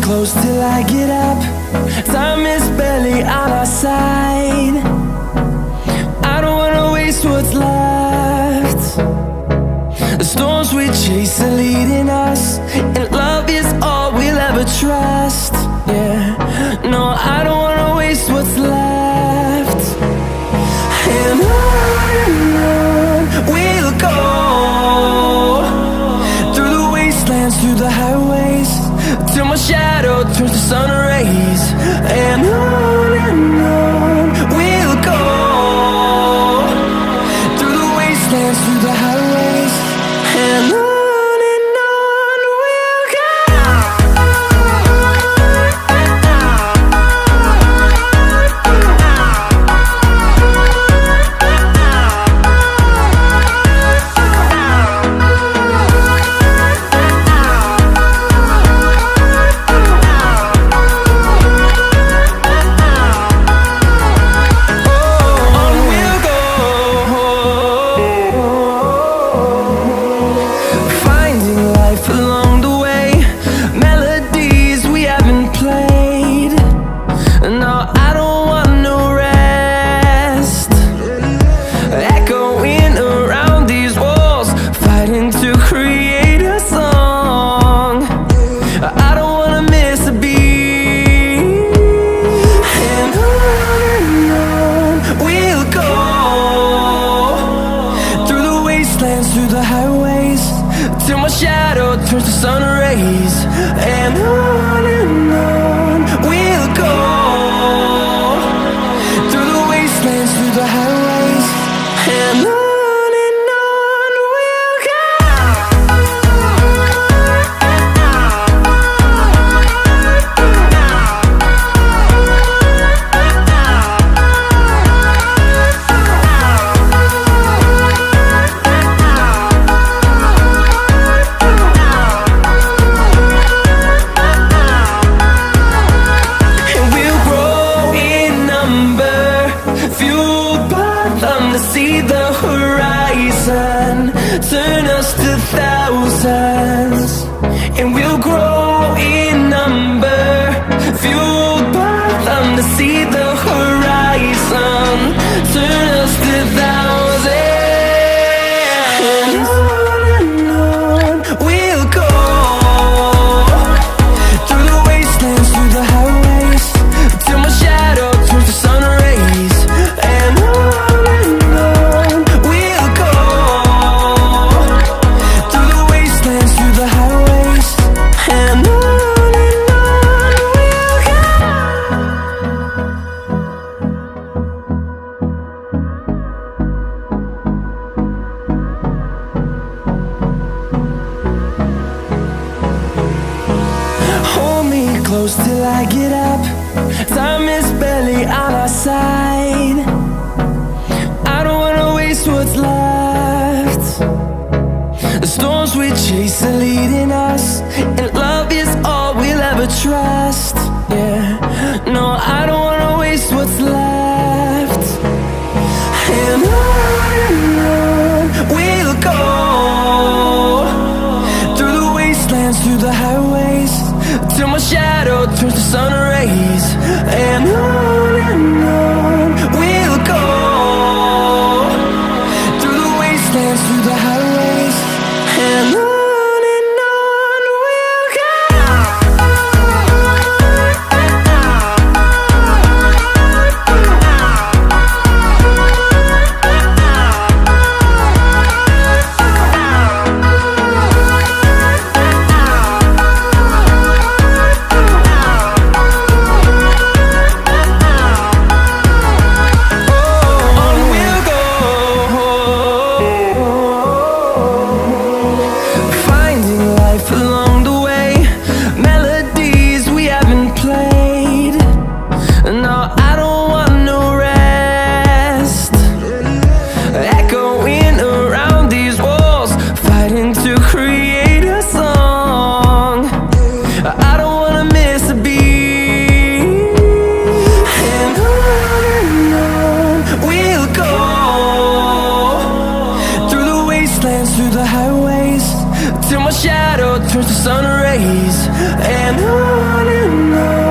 close till I get up. Time is barely on our side. I don't wanna waste what's left. The storms we chase are leading us, and love is all we'll ever trust. Yeah, no, I don't wanna waste what's left. And on we'll go, through the wastelands, through the highways, till my shadow turns to sun rays. And on we'll go, through the wastelands, through the highways, and on we'll go. Through the highways, till my shadow turns to sun rays. And on we'll go, through the wastelands, through the highways, and on we'll go. See the horizon, turn us to thousands, and we'll grow in number, fueled by them. To see the horizon, turn us to thousands, and on we'll go, through the wastelands, through the highways, till my shadow turns to sun rays. And close till I get up. Time is barely on our side. I don't wanna waste what's left. The storms we chase are leading us, and love is all we'll ever trust. Yeah, no, I don't wanna waste what's left. And on we'll go, through the wastelands, through the highways, till my shadow turns to sun rays. And on we'll go, through the wastelands, through the highways, and on we'll go. till my shadow turns to sun rays. And on